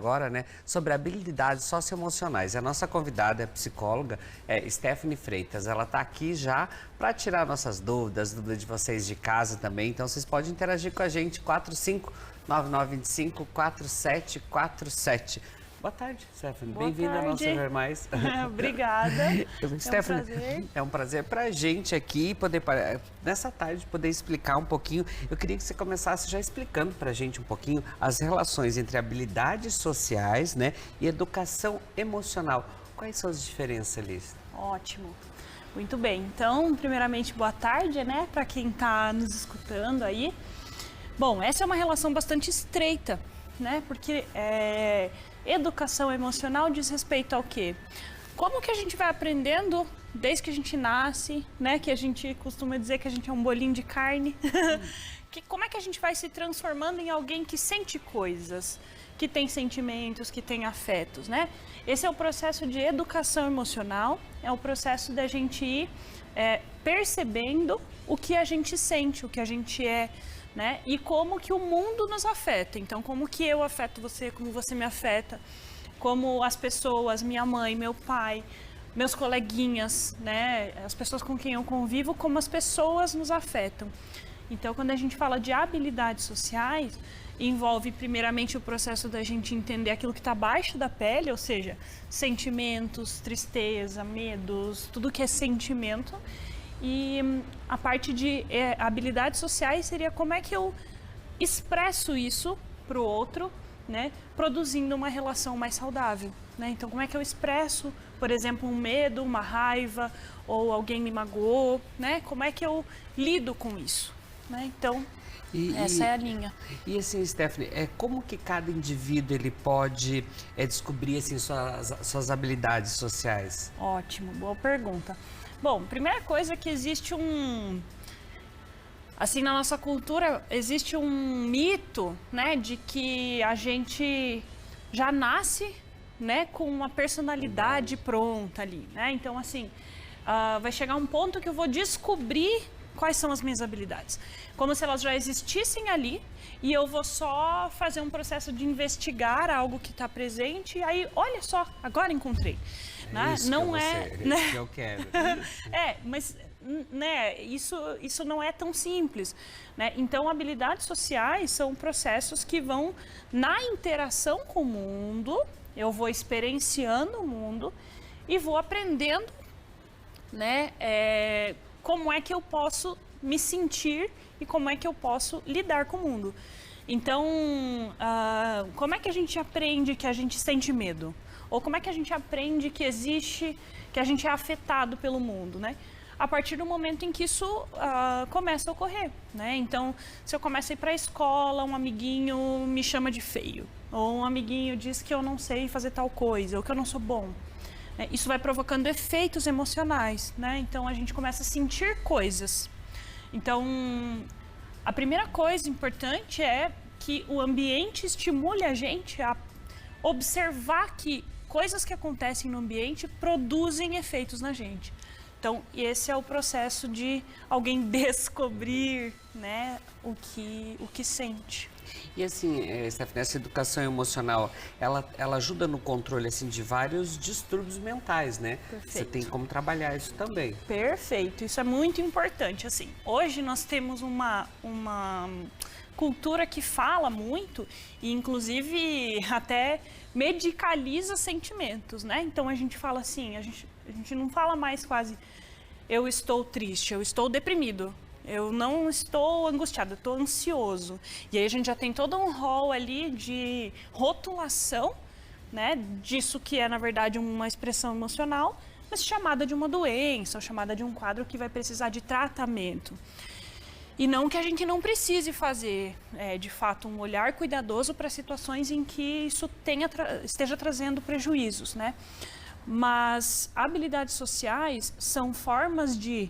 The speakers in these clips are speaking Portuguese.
agora, né, sobre habilidades socioemocionais. A nossa convidada é a psicóloga Stephanie Freitas. Ela está aqui já para tirar nossas dúvidas de vocês de casa também. Então, vocês podem interagir com a gente, 4599254747. Boa tarde, Stephanie. Bem-vinda ao nosso Ver Mais. Obrigada. Stephanie, é um prazer para a gente aqui poder, nessa tarde, poder explicar um pouquinho. Eu queria que você começasse já explicando para a gente um pouquinho as relações entre habilidades sociais, né, e educação emocional. Quais são as diferenças, Liz? Ótimo. Muito bem. Então, primeiramente, boa tarde, né, para quem está nos escutando aí. Bom, essa é uma relação bastante estreita, né, porque educação emocional diz respeito ao quê? Como que a gente vai aprendendo desde que a gente nasce, né? Que a gente costuma dizer que a gente é um bolinho de carne. Como é que a gente vai se transformando em alguém que sente coisas, que tem sentimentos, que tem afetos, né? Esse é o processo de educação emocional, é o processo da gente ir percebendo o que a gente sente, o que a gente é, né? E como que o mundo nos afeta. Então, como que eu afeto você, como você me afeta, como as pessoas, minha mãe, meu pai, meus coleguinhas, né? As pessoas com quem eu convivo, como as pessoas nos afetam. Então, quando a gente fala de habilidades sociais, envolve primeiramente o processo da gente entender aquilo que está abaixo da pele, ou seja, sentimentos, tristeza, medos, tudo que é sentimento. E a parte de habilidades sociais seria como é que eu expresso isso para o outro, né, produzindo uma relação mais saudável, né? Então, como é que eu expresso, por exemplo, um medo, uma raiva, ou alguém me magoou, né? Como é que eu lido com isso, né? Então, essa é a linha. E assim, Stephanie, como que cada indivíduo ele pode descobrir assim, suas habilidades sociais? Ótimo, boa pergunta. Bom, primeira coisa é que existe assim, na nossa cultura, existe um mito, né, de que a gente já nasce, né, com uma personalidade pronta ali, né? Então, assim, vai chegar um ponto que eu vou descobrir quais são as minhas habilidades. Como se elas já existissem ali e eu vou só fazer um processo de investigar algo que está presente e aí, olha só, agora encontrei. Né? Isso não que é, né? Isso que eu quero. Mas né, isso não é tão simples, né? Então, habilidades sociais são processos que vão na interação com o mundo, eu vou experienciando o mundo e vou aprendendo, né, como é que eu posso me sentir e como é que eu posso lidar com o mundo. Então, como é que a gente aprende que a gente sente medo? Ou como é que a gente aprende que existe, que a gente é afetado pelo mundo, né? A partir do momento em que isso começa a ocorrer, né? Então, se eu começo a ir para a escola, um amiguinho me chama de feio, ou um amiguinho diz que eu não sei fazer tal coisa, ou que eu não sou bom. Né? Isso vai provocando efeitos emocionais, né? Então, a gente começa a sentir coisas. Então, a primeira coisa importante é que o ambiente estimule a gente a observar que coisas que acontecem no ambiente produzem efeitos na gente. Então, esse é o processo de alguém descobrir, né, o que sente. E assim, Stephanie, essa educação emocional, ela ajuda no controle assim, de vários distúrbios mentais, né? Perfeito. Você tem como trabalhar isso também. Perfeito, isso é muito importante. Assim, hoje nós temos uma cultura que fala muito e inclusive até medicaliza sentimentos, né? Então a gente fala assim, a gente não fala mais quase eu estou triste, eu estou deprimido, eu não estou angustiado, eu estou ansioso. E aí a gente já tem todo um rol ali de rotulação, né, disso que é na verdade uma expressão emocional, mas chamada de uma doença ou chamada de um quadro que vai precisar de tratamento. E não que a gente não precise fazer, de fato, um olhar cuidadoso para situações em que isso esteja trazendo prejuízos, né? Mas habilidades sociais são formas de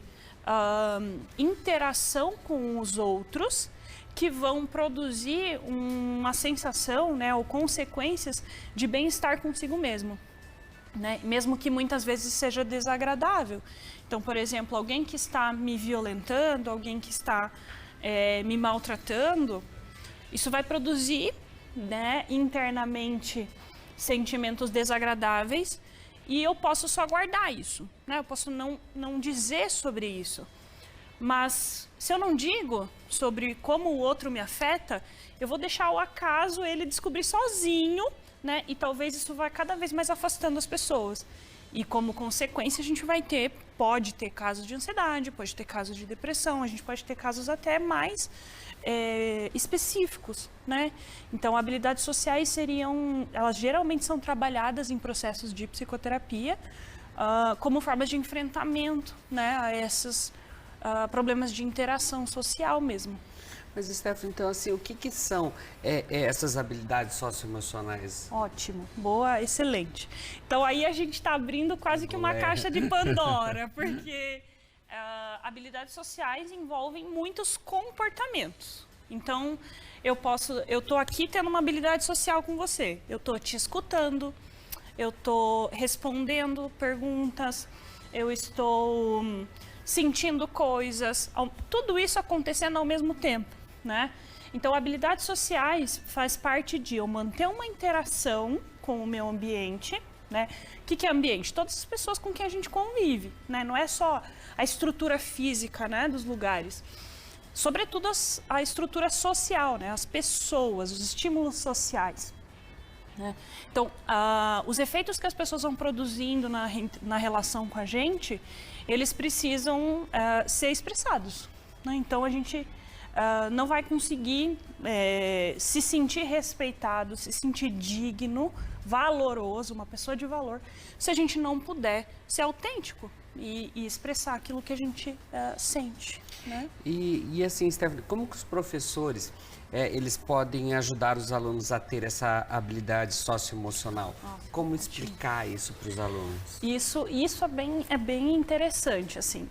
interação com os outros que vão produzir uma sensação, né, ou consequências de bem-estar consigo mesmo. Né? Mesmo que muitas vezes seja desagradável. Então, por exemplo, alguém que está me violentando, alguém que está me maltratando, isso vai produzir, né, internamente sentimentos desagradáveis e eu posso só guardar isso, né? Eu posso não dizer sobre isso. Mas se eu não digo sobre como o outro me afeta, eu vou deixar ao acaso ele descobrir sozinho, né? E talvez isso vá cada vez mais afastando as pessoas. E como consequência a gente pode ter casos de ansiedade, pode ter casos de depressão, a gente pode ter casos até mais específicos, né? Então, habilidades sociais elas geralmente são trabalhadas em processos de psicoterapia como formas de enfrentamento, né, a esses problemas de interação social mesmo. Mas, Stephanie, então, assim, o que são essas habilidades socioemocionais? Ótimo, boa, excelente. Então, aí a gente está abrindo quase que uma caixa de Pandora, porque habilidades sociais envolvem muitos comportamentos. Então, eu estou aqui tendo uma habilidade social com você, eu estou te escutando, eu estou respondendo perguntas, eu estou sentindo coisas, tudo isso acontecendo ao mesmo tempo, né? Então, habilidades sociais faz parte de eu manter uma interação com o meu ambiente, né? O que é ambiente? Todas as pessoas com quem a gente convive, né? Não é só a estrutura física, né, dos lugares. Sobretudo a estrutura social, né? As pessoas, os estímulos sociais. Né? Então, os efeitos que as pessoas vão produzindo na relação com a gente, eles precisam ser expressados. Né? Então, a gente não vai conseguir se sentir respeitado, se sentir digno, valoroso, uma pessoa de valor, se a gente não puder ser autêntico e expressar aquilo que a gente sente. Né? E assim, Stephanie, como que os professores eles podem ajudar os alunos a ter essa habilidade socioemocional? Como explicar isso para os alunos? Isso é bem interessante, assim.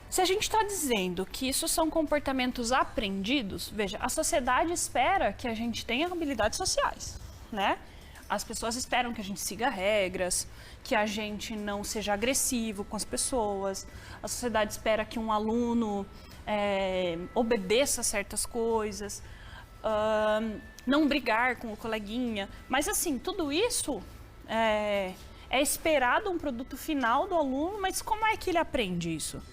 Se a gente está dizendo que isso são comportamentos aprendidos, veja, a sociedade espera que a gente tenha habilidades sociais, né? As pessoas esperam que a gente siga regras, que a gente não seja agressivo com as pessoas. A sociedade espera que um aluno obedeça certas coisas, não brigar com o coleguinha. Mas assim, tudo isso é esperado um produto final do aluno, mas como é que ele aprende isso?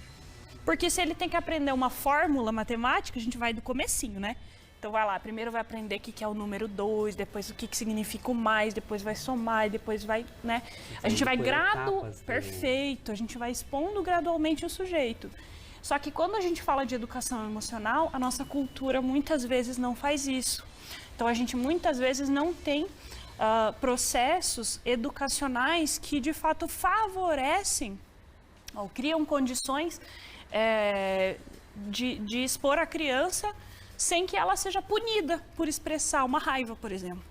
Porque se ele tem que aprender uma fórmula matemática, a gente vai do comecinho, né? Então vai lá, primeiro vai aprender o que é o número 2, depois o que significa o mais, depois vai somar, depois vai, né? A gente vai perfeito, a gente vai expondo gradualmente o sujeito. Só que quando a gente fala de educação emocional, a nossa cultura muitas vezes não faz isso. Então a gente muitas vezes não tem processos educacionais que de fato favorecem ou criam condições de expor a criança sem que ela seja punida por expressar uma raiva, por exemplo.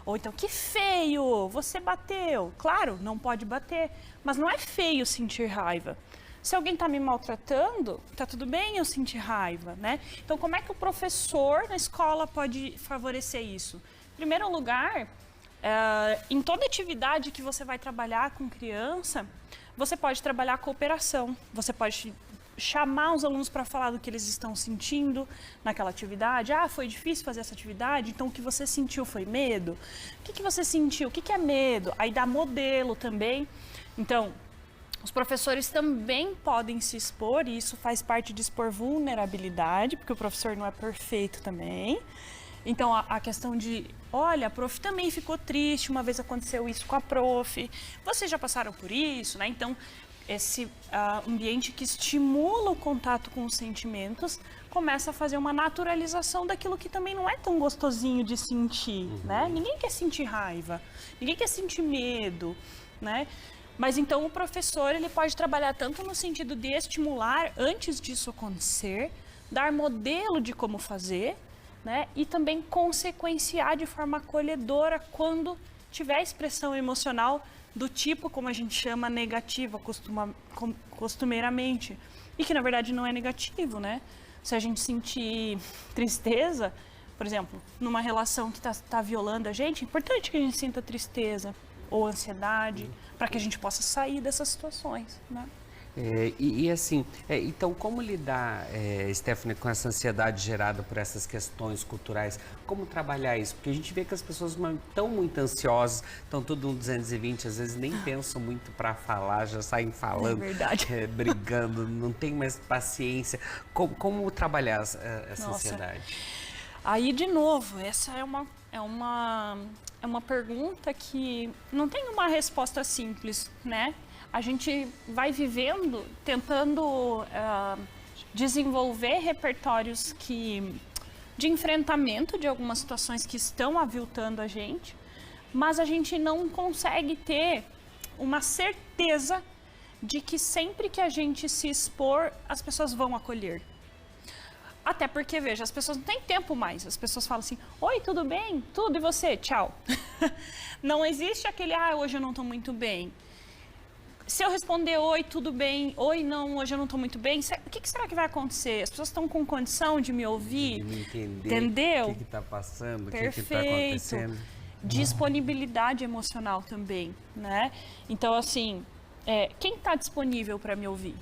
Ou então, que feio, você bateu. Claro, não pode bater, mas não é feio sentir raiva. Se alguém está me maltratando, está tudo bem eu sentir raiva, né? Então, como é que o professor na escola pode favorecer isso? Em primeiro lugar, em toda atividade que você vai trabalhar com criança, você pode trabalhar a cooperação, você pode chamar os alunos para falar do que eles estão sentindo naquela atividade. Foi difícil fazer essa atividade, então o que você sentiu foi medo? O que você sentiu? O que é medo? Aí dá modelo também. Então, os professores também podem se expor, e isso faz parte de expor vulnerabilidade, porque o professor não é perfeito também. Então, a questão de, olha, a prof também ficou triste, uma vez aconteceu isso com a prof, vocês já passaram por isso, né? Então, esse ambiente que estimula o contato com os sentimentos começa a fazer uma naturalização daquilo que também não é tão gostosinho de sentir, né? Ninguém quer sentir raiva, ninguém quer sentir medo, né? Mas então o professor ele pode trabalhar tanto no sentido de estimular antes disso acontecer, dar modelo de como fazer, né? E também consequenciar de forma acolhedora quando tiver expressão emocional do tipo, como a gente chama, negativa, costumeiramente. E que, na verdade, não é negativo, né? Se a gente sentir tristeza, por exemplo, numa relação que está violando a gente, é importante que a gente sinta tristeza ou ansiedade, para que a gente possa sair dessas situações, né? Assim, então como lidar, Stephanie, com essa ansiedade gerada por essas questões culturais? Como trabalhar isso? Porque a gente vê que as pessoas estão muito ansiosas, estão tudo no 220, às vezes nem pensam muito para falar, já saem falando, brigando, não tem mais paciência. Como trabalhar essa ansiedade? Aí, de novo, essa é uma pergunta que não tem uma resposta simples, né? A gente vai vivendo, tentando desenvolver repertórios de enfrentamento de algumas situações que estão aviltando a gente, mas a gente não consegue ter uma certeza de que sempre que a gente se expor, as pessoas vão acolher. Até porque, veja, as pessoas não têm tempo mais. As pessoas falam assim, oi, tudo bem? Tudo, e você? Tchau. Não existe aquele, hoje eu não estou muito bem. Se eu responder oi, tudo bem, oi, não, hoje eu não estou muito bem, o que será que vai acontecer? As pessoas estão com condição de me ouvir? De me entender. Entendeu? O que está passando, Perfeito. O que está acontecendo. Disponibilidade emocional também, né? Então, assim, quem está disponível para me ouvir?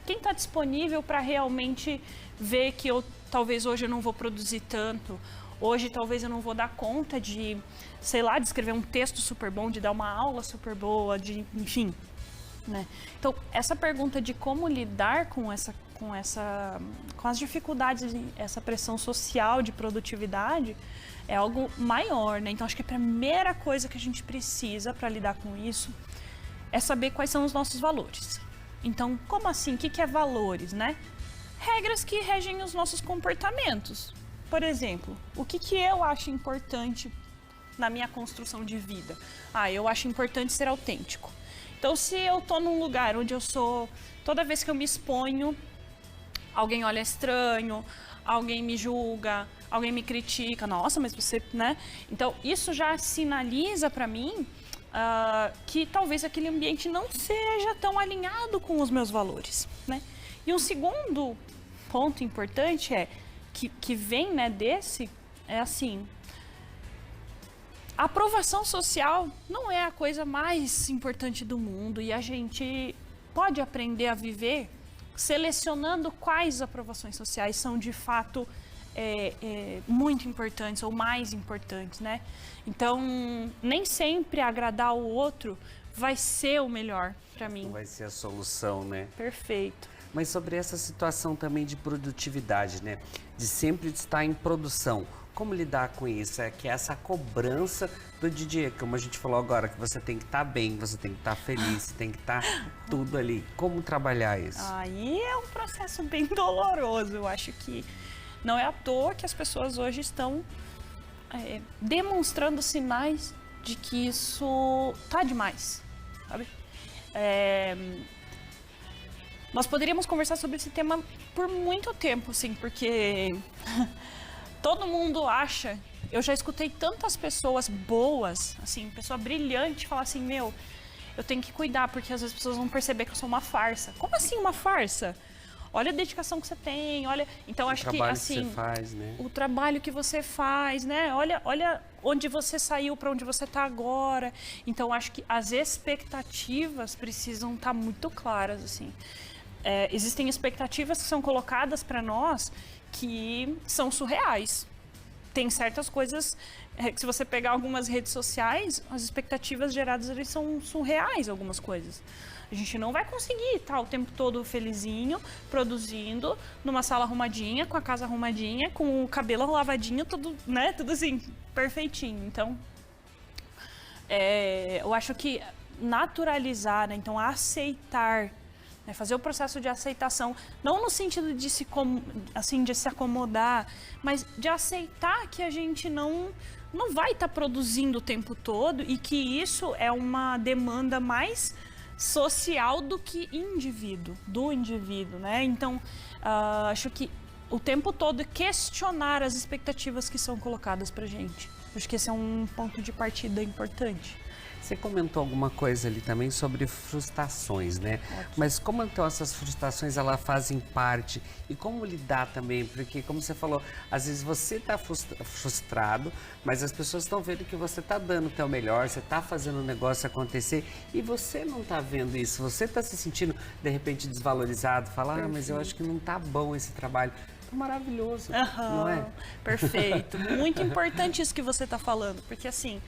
Quem está disponível para realmente ver que talvez hoje eu não vou produzir tanto, hoje talvez eu não vou dar conta de, sei lá, de escrever um texto super bom, de dar uma aula super boa, enfim, né? Então, essa pergunta de como lidar com as dificuldades, essa pressão social de produtividade é algo maior, né? Então, acho que a primeira coisa que a gente precisa para lidar com isso é saber quais são os nossos valores. Então, como assim? O que é valores, né? Regras que regem os nossos comportamentos. Por exemplo, o que eu acho importante na minha construção de vida? Eu acho importante ser autêntico. Então, se eu tô num lugar onde toda vez que eu me exponho, alguém olha estranho, alguém me julga, alguém me critica, nossa, mas você, né? Então, isso já sinaliza para mim que talvez aquele ambiente não seja tão alinhado com os meus valores, né? E um segundo ponto importante que vem, né, assim, a aprovação social não é a coisa mais importante do mundo e a gente pode aprender a viver selecionando quais aprovações sociais são de fato muito importantes ou mais importantes, né? Então, nem sempre agradar o outro vai ser o melhor para mim. Não vai ser a solução, né? Perfeito. Mas sobre essa situação também de produtividade, né? De sempre estar em produção. Como lidar com isso? Que é essa cobrança do dia, como a gente falou agora, que você tem que estar bem, você tem que estar feliz, tem que estar tudo ali. Como trabalhar isso? Aí é um processo bem doloroso. Eu acho que não é à toa que as pessoas hoje estão demonstrando sinais de que isso tá demais, sabe? Nós poderíamos conversar sobre esse tema por muito tempo, assim, porque todo mundo acha... Eu já escutei tantas pessoas boas, assim, pessoa brilhante, falar assim, eu tenho que cuidar, porque às vezes as pessoas vão perceber que eu sou uma farsa. Como assim uma farsa? Olha a dedicação que você tem, olha... Então, acho que, assim... O trabalho que você faz, né? O trabalho que você faz, né? Olha onde você saiu, para onde você está agora. Então, acho que as expectativas precisam estar muito claras, assim. Existem expectativas que são colocadas para nós que são surreais. Tem certas coisas que se você pegar algumas redes sociais, as expectativas geradas ali são surreais, algumas coisas. A gente não vai conseguir estar o tempo todo felizinho, produzindo, numa sala arrumadinha, com a casa arrumadinha, com o cabelo lavadinho, tudo, né? Tudo assim, perfeitinho. Então, eu acho que naturalizar, né? Então, aceitar, né? Fazer o processo de aceitação, não no sentido de se acomodar, mas de aceitar que a gente não vai estar produzindo o tempo todo e que isso é uma demanda mais social do que do indivíduo, né? Então, acho que o tempo todo questionar as expectativas que são colocadas pra gente. Acho que esse é um ponto de partida importante. Você comentou alguma coisa ali também sobre frustrações, né? Ótimo. Mas como então essas frustrações elas fazem parte e como lidar também? Porque como você falou, às vezes você está frustrado, mas as pessoas estão vendo que você está dando o teu melhor, você está fazendo o negócio acontecer e você não está vendo isso. Você está se sentindo de repente desvalorizado, falar, mas eu acho que não está bom esse trabalho. É maravilhoso, não é? Perfeito. Muito importante isso que você está falando, porque assim,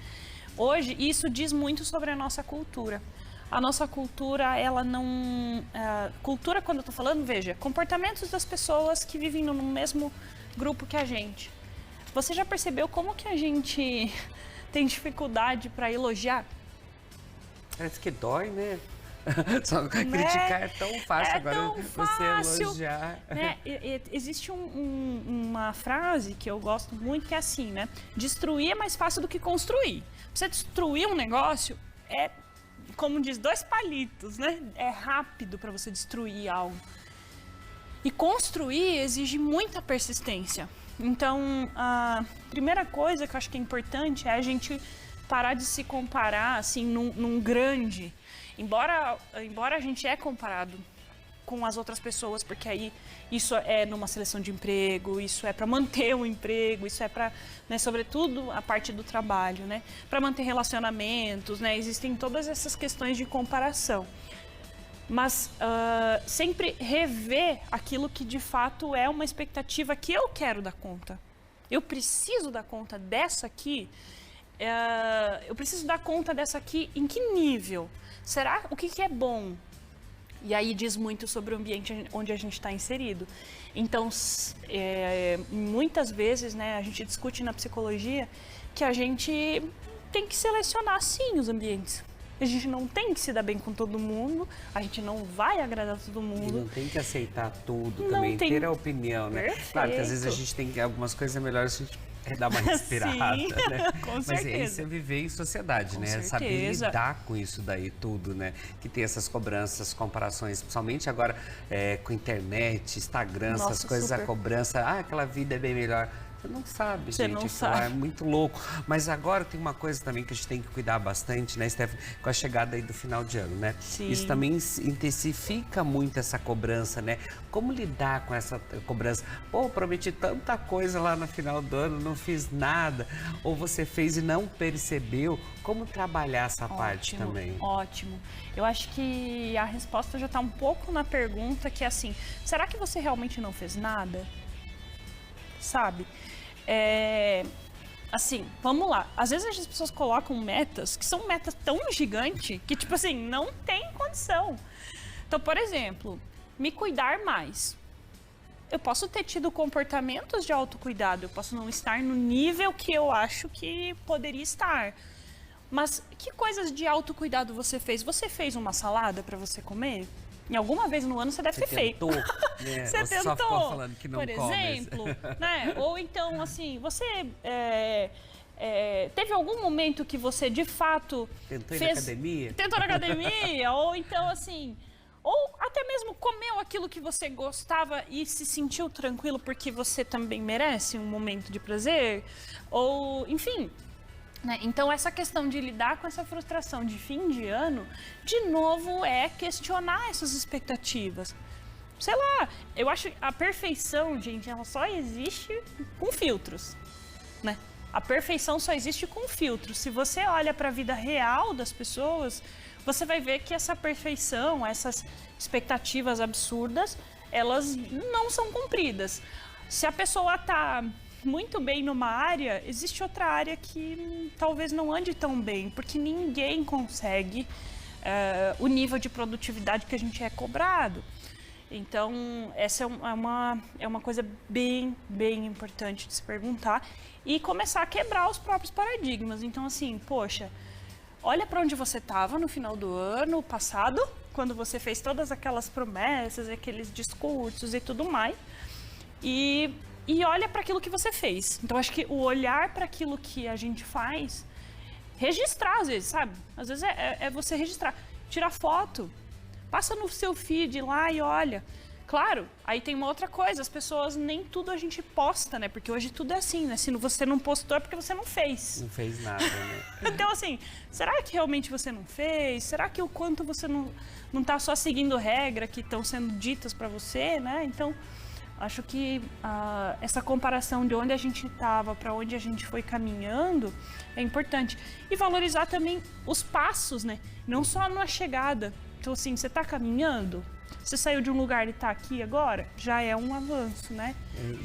hoje isso diz muito sobre a nossa cultura. A nossa cultura, ela não... cultura, quando eu estou falando, veja, comportamentos das pessoas que vivem no mesmo grupo que a gente. Você já percebeu como que a gente tem dificuldade para elogiar? Parece que dói, né? Só criticar é tão fácil, agora tão você fácil, elogiar. Né? Existe uma frase que eu gosto muito que é assim, né? Destruir é mais fácil do que construir. Você destruir um negócio é, como diz, 2 palitos, né? É rápido para você destruir algo. E construir exige muita persistência. Então, a primeira coisa que eu acho que é importante é a gente parar de se comparar assim num grande. Embora a gente é comparado com as outras pessoas, porque aí isso é numa seleção de emprego, isso é para manter um emprego, isso é para, né, sobretudo a parte do trabalho, né, para manter relacionamentos, né, existem todas essas questões de comparação. Mas sempre rever aquilo que de fato é uma expectativa que eu quero dar conta. Eu preciso dar conta dessa aqui, eu preciso dar conta dessa aqui em que nível? Será o que é bom? E aí diz muito sobre o ambiente onde a gente está inserido. Então, muitas vezes, né, a gente discute na psicologia que a gente tem que selecionar, sim, os ambientes. A gente não tem que se dar bem com todo mundo, a gente não vai agradar todo mundo. E não tem que aceitar tudo Não também, tem... ter a opinião, né? Perfeito. Claro que às vezes a gente tem algumas coisas melhores, a gente dar uma respirada, Sim, né? com Mas certeza. isso é viver em sociedade, Com né? certeza. Saber lidar com isso daí tudo, né? Que tem essas cobranças, comparações, principalmente agora com internet, Instagram, Nossa, essas coisas, super. a cobrança, aquela vida é bem melhor. Você não sabe, Você gente, não aquilo sabe. é muito louco. Mas agora tem uma coisa também que a gente tem que cuidar bastante, né, Stephanie, com a chegada aí do final de ano, né? Sim. Isso também intensifica muito essa cobrança, né? Como lidar com essa cobrança? Pô, prometi tanta coisa lá no final do ano, não fiz nada. Ou você fez e não percebeu. Como trabalhar essa parte também? Ótimo. Eu acho que a resposta já está um pouco na pergunta, que é assim, será que você realmente não fez nada? Sabe? Assim, vamos lá. Às vezes as pessoas colocam metas que são metas tão gigantes que, tipo assim, não tem condição. Então, por exemplo, me cuidar mais. Eu posso ter tido comportamentos de autocuidado, eu posso não estar no nível que eu acho que poderia estar. Mas que coisas de autocuidado você fez? Você fez uma salada para você comer? Em alguma vez no ano você deve ter feito. Né? Você tentou, só ficou falando que não por come. exemplo, né? Ou então, assim, você teve algum momento que você de fato Tentou ir na academia? Tentou na academia, ou então assim, ou até mesmo comeu aquilo que você gostava e se sentiu tranquilo porque você também merece um momento de prazer, ou enfim. Né? Então, essa questão de lidar com essa frustração de fim de ano, de novo, é questionar essas expectativas. Sei lá, eu acho que a perfeição, gente, ela só existe com filtros, né? A perfeição só existe com filtros. Se você olha para a vida real das pessoas, você vai ver que essa perfeição, essas expectativas absurdas, elas não são cumpridas. Se a pessoa está muito bem numa área, existe outra área que talvez não ande tão bem, porque ninguém consegue o nível de produtividade que a gente é cobrado. Então, essa é uma coisa bem, bem importante de se perguntar e começar a quebrar os próprios paradigmas. Então, assim, poxa, olha para onde você estava no final do ano passado, quando você fez todas aquelas promessas, aqueles discursos e tudo mais, e olha para aquilo que você fez. Então, acho que o olhar para aquilo que a gente faz, registrar às vezes, sabe? Às vezes é você registrar, tirar foto, passa no seu feed lá e olha. Claro, aí tem uma outra coisa, as pessoas, nem tudo a gente posta, né? Porque hoje tudo é assim, né? Se você não postou é porque você não fez. Não fez nada, né? Então, assim, será que realmente você não fez? Será que o quanto você não tá só seguindo regra que estão sendo ditas para você, né? Então, acho que essa comparação de onde a gente estava para onde a gente foi caminhando é importante. E valorizar também os passos, né? Não só na chegada. Então, assim, você está caminhando, você saiu de um lugar e está aqui agora, já é um avanço, né?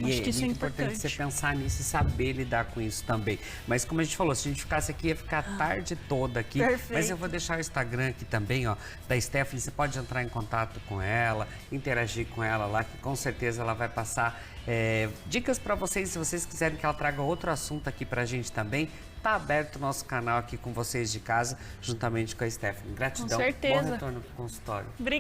Acho que isso é importante você pensar nisso e saber lidar com isso também. Mas como a gente falou, se a gente ficasse aqui, ia ficar a tarde toda aqui. Perfeito. Mas eu vou deixar o Instagram aqui também, ó, da Stephanie. Você pode entrar em contato com ela, interagir com ela lá, que com certeza ela vai passar dicas para vocês. Se vocês quiserem que ela traga outro assunto aqui pra gente também, tá aberto o nosso canal aqui com vocês de casa, juntamente com a Stephanie. Gratidão. Com certeza. Bom retorno pro consultório. Obrigada.